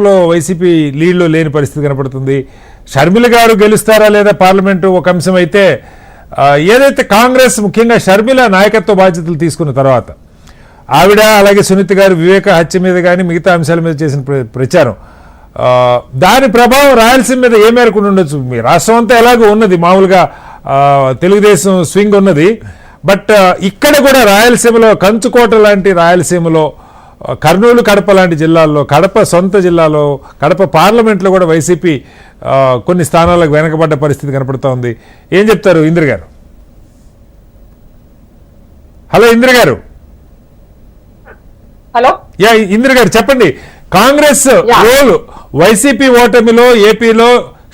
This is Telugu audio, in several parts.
లో వైసీపీ లీడ్లో లేని పరిస్థితి కనపడుతుంది. షర్మిల గారు గెలుస్తారా లేదా పార్లమెంటు ఒక అంశం అయితే, ఏదైతే కాంగ్రెస్ ముఖ్యంగా షర్మిల నాయకత్వ బాధ్యతలు తీసుకున్న తర్వాత ఆవిడ అలాగే సునీత గారు వివేక హత్య మీద కానీ మిగతా అంశాల మీద చేసిన ప్రచారం, దాని ప్రభావం రాయలసీమ మీద ఏ మేరకు ఉండొచ్చు? మీ రాష్ట్రం అంతా ఎలాగో ఉన్నది, మామూలుగా తెలుగుదేశం స్వింగ్ ఉన్నది. బట్ ఇక్కడ కూడా రాయలసీమలో కంచుకోట లాంటి రాయలసీమలో, కర్నూలు కడప లాంటి జిల్లాల్లో, కడప సొంత జిల్లాలో, కడప పార్లమెంట్లో కూడా వైసీపీ కొన్ని స్థానాలకు వెనకబడ్డ పరిస్థితి కనపడుతూ ఉంది. ఏం చెప్తారు ఇంద్ర గారు? హలో ఇంద్ర గారు. హలో యా ఇంద్ర గారు చెప్పండి. కాంగ్రెస్ రోల్ వైసీపీ ఓటమిలో ఏపీలో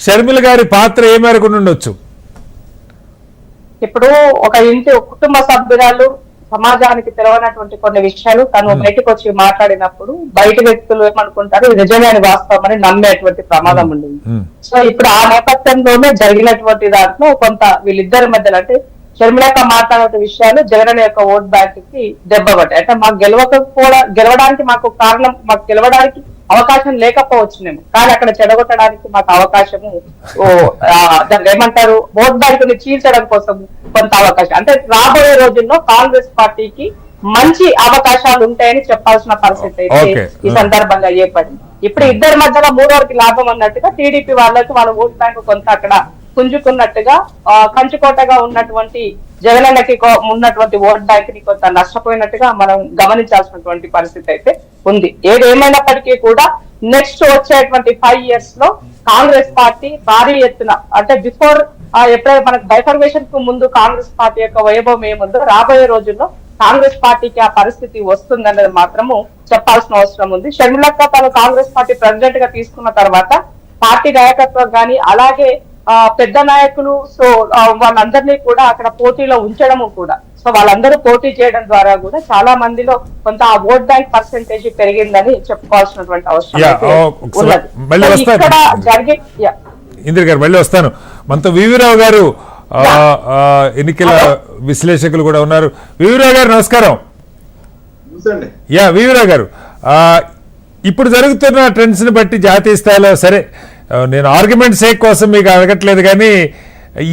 షర్మిల గారి పాత్ర ఏ మేరకు ఉండొచ్చు? ఇప్పుడు ఒక ఇంటి కుటుంబ సభ్యురాలు సమాజానికి తెలవనటువంటి కొన్ని విషయాలు తను బయటకు వచ్చి మాట్లాడినప్పుడు బయట వ్యక్తులు ఏమనుకుంటారు ఇది నిజమైన వాస్తవం అని నమ్మేటువంటి ప్రమాదం ఉండింది. సో ఇప్పుడు ఆ నేపథ్యంలోనే జరిగినటువంటి దాంట్లో కొంత వీళ్ళిద్దరి మధ్యలో అంటే షర్మిలక మాట్లాడే విషయాలు జగన్ యొక్క ఓట్ బ్యాంక్ కి దెబ్బ పట్టాయి. అంటే మాకు గెలవడానికి మాకు కారణం, మాకు గెలవడానికి అవకాశం లేకపోవచ్చునేమో, కానీ అక్కడ చెడగొట్టడానికి మాకు అవకాశము ఏమంటారు ఓట్ బ్యాంక్ ని చీల్చడం కోసం కొంత అవకాశం, అంటే రాబోయే రోజుల్లో కాంగ్రెస్ పార్టీకి మంచి అవకాశాలు ఉంటాయని చెప్పాల్సిన పరిస్థితి అయితే ఈ సందర్భంగా ఏర్పడింది. ఇప్పుడు ఇద్దరి మధ్యలో మూడోరికి లాభం అన్నట్టుగా టీడీపీ వాళ్ళకి వాళ్ళ ఓట్ బ్యాంక్ కొంత అక్కడ పుంజుకున్నట్టుగా, కంచుకోటగా ఉన్నటువంటి జగనన్నకి ఉన్నటువంటి ఓట్ బ్యాంక్ ని కొంత నష్టపోయినట్టుగా మనం గమనించాల్సినటువంటి పరిస్థితి అయితే ఉంది. ఏదేమైనప్పటికీ కూడా నెక్స్ట్ వచ్చేటువంటి 5 years లో కాంగ్రెస్ పార్టీ భారీ ఎత్తున, అంటే బిఫోర్ ఎప్పుడైతే మనకు బైఫర్మేషన్ కు ముందు కాంగ్రెస్ పార్టీ యొక్క వైభవం ఏముందో రాబోయే రోజుల్లో కాంగ్రెస్ పార్టీకి ఆ పరిస్థితి వస్తుందనేది మాత్రము చెప్పాల్సిన అవసరం ఉంది. షర్మిలక్క తను కాంగ్రెస్ పార్టీ ప్రెసిడెంట్ గా తీసుకున్న తర్వాత పార్టీ నాయకత్వం కానీ అలాగే పెద్ద నాయకులు, సో వాళ్ళందరినీ కూడా అక్కడ పోటీలో ఉంచడము కూడా, సో వాళ్ళందరూ పోటీ చేయడం ద్వారా కూడా చాలా మందిలో కొంత ఆ ఓట్ బ్యాంక్ పర్సెంటేజ్ పెరిగిందని చెప్పుకోవాల్సినటువంటి అవసరం ఉన్నది. ఇక్కడ జరిగే ఇంద్ర గారు మళ్ళీ వస్తాను. మనతో వివిరావు గారు ఎన్నికల విశ్లేషకులు కూడా ఉన్నారు. వివిరావు గారు నమస్కారం. యా వివిరావు గారు, ఇప్పుడు జరుగుతున్న ట్రెండ్స్ ని బట్టి జాతీయ స్థాయిలో, సరే నేను ఆర్గ్యుమెంట్ సేక్ కోసం మీకు అడగట్లేదు, కానీ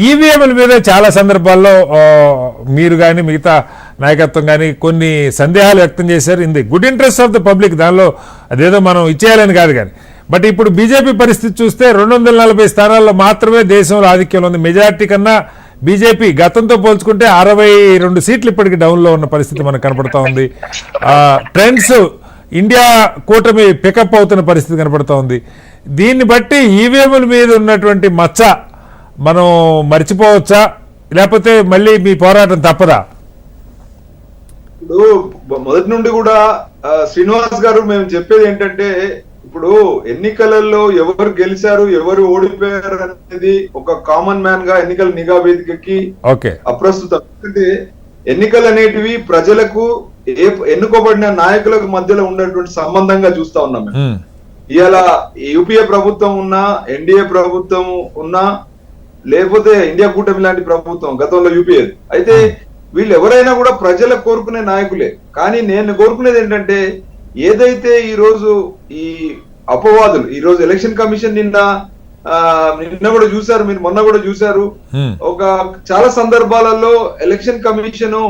ఈవీఎంల మీద చాలా సందర్భాల్లో మీరు కానీ మిగతా నాయకత్వం కానీ కొన్ని సందేహాలు వ్యక్తం చేశారు. In the good interest of the public, దానిలో అదేదో మనం ఇచ్చేయాలని కాదు కానీ. బట్ ఇప్పుడు బీజేపీ పరిస్థితి చూస్తే 240 స్థానాల్లో మాత్రమే దేశంలో ఆధిక్యంలో ఉంది. మెజార్టీ కన్నా బీజేపీ గతంతో పోల్చుకుంటే 62 సీట్లు ఇప్పటికి డౌన్లో ఉన్న పరిస్థితి మనకు కనపడుతూ ఉంది. ట్రెండ్స్ ఇండియా కూటమి పికప్ అవుతున్న పరిస్థితి కనపడుతూ ఉంది. దీన్ని బట్టి ఈవీఎంల మీద ఉన్నటువంటి మచ్చ మనం మర్చిపోవచ్చా, లేకపోతే మళ్ళీ మీ పోరాటం తప్పదా? ఇప్పుడు మొదటి నుండి కూడా శ్రీనివాస్ గారు మేము చెప్పేది ఏంటంటే, ఇప్పుడు ఎన్నికలలో ఎవరు గెలిచారు ఎవరు ఓడిపోయారు అనేది ఒక కామన్ మ్యాన్ గా ఎన్నికల నిఘా వేదికకి అప్రస్తుతం. ఎందుకంటే ఎన్నికలు అనేటివి ప్రజలకు ఎన్నుకోబడిన నాయకులకు మధ్యలో ఉన్నటువంటి సంబంధంగా చూస్తా ఉన్నాం మేము. ఇవాళ యూపీఏ ప్రభుత్వం ఉన్నా, ఎన్డీఏ ప్రభుత్వం ఉన్నా, లేకపోతే ఇండియా కూటమి లాంటి ప్రభుత్వం గతంలో యూపీఏ, అయితే వీళ్ళు ఎవరైనా కూడా ప్రజలు కోరుకునే నాయకులే. కానీ నేను కోరుకునేది ఏంటంటే, ఏదైతే ఈ రోజు ఈ అపవాదులు, ఈ రోజు ఎలక్షన్ కమిషన్ నిన్న కూడా చూసారు, మీరు మొన్న కూడా చూసారు, ఒక చాలా సందర్భాలలో ఎలక్షన్ కమిషన్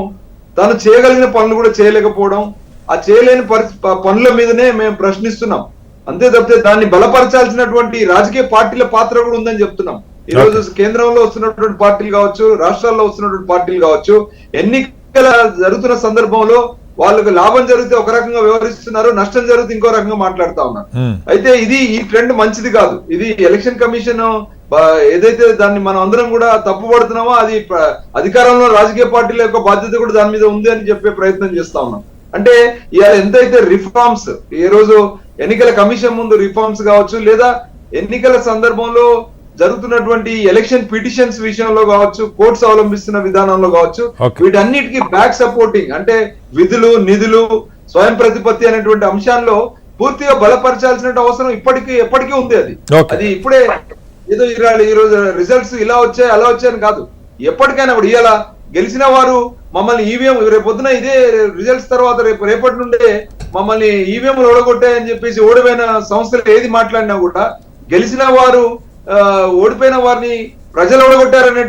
తను చేయగలిగిన పనులు కూడా చేయలేకపోవడం, ఆ చేయలేని పనుల మీదనే మేము ప్రశ్నిస్తున్నాం. అంతే తప్పితే దాన్ని బలపరచాల్సినటువంటి రాజకీయ పార్టీల పాత్ర కూడా ఉందని చెప్తున్నాం. ఈ రోజు కేంద్రంలో వస్తున్నటువంటి పార్టీలు కావచ్చు, రాష్ట్రాల్లో వస్తున్నటువంటి పార్టీలు కావచ్చు, ఎన్నికల జరుగుతున్న సందర్భంలో వాళ్ళకు లాభం జరిగితే ఒక రకంగా వ్యవహరిస్తున్నారు, నష్టం జరిగితే ఇంకో రకంగా మాట్లాడుతా ఉన్నారు. అయితే ఈ ట్రెండ్ మంచిది కాదు. ఇది ఎలక్షన్ కమిషన్ ఏదైతే దాన్ని మనం అందరం కూడా తప్పుపడుతున్నామో, అది అధికారంలో రాజకీయ పార్టీల యొక్క బాధ్యత కూడా దాని మీద ఉంది అని చెప్పే ప్రయత్నం చేస్తా ఉన్నాం. అంటే ఇవాళ ఎంతైతే రిఫార్మ్స్, ఈ రోజు ఎన్నికల కమిషన్ ముందు రిఫార్మ్స్ కావచ్చు, లేదా ఎన్నికల సందర్భంలో జరుగుతున్నటువంటి ఎలక్షన్ పిటిషన్స్ విషయంలో కావచ్చు, కోర్ట్స్ అవలంబిస్తున్న విధానంలో కావచ్చు, వీటన్నిటికీ బ్యాక్ సపోర్టింగ్ అంటే విధులు, నిధులు, స్వయం ప్రతిపత్తి అనేటువంటి అంశాల్లో పూర్తిగా బలపరచాల్సిన అవసరం ఎప్పటికీ ఉంది. అది ఇప్పుడే ఏదో ఈ రోజు రిజల్ట్స్ ఇలా వచ్చాయి అలా వచ్చాయని కాదు, ఎప్పటికైనా కూడా ఇవాళ గెలిచిన వారు మమ్మల్ని ఈవీఎం రేపొద్దున ఇదే రిజల్ట్స్ తర్వాత రేపటి నుండే మమ్మల్ని ఈవీఎంలు ఓడగొట్టాయని చెప్పేసి ఓడిపోయిన సంస్థలు ఏది మాట్లాడినా కూడా గెలిచిన వారు ఓడిపోయిన వారిని ప్రజలు ఓడగొట్టారనేటువంటి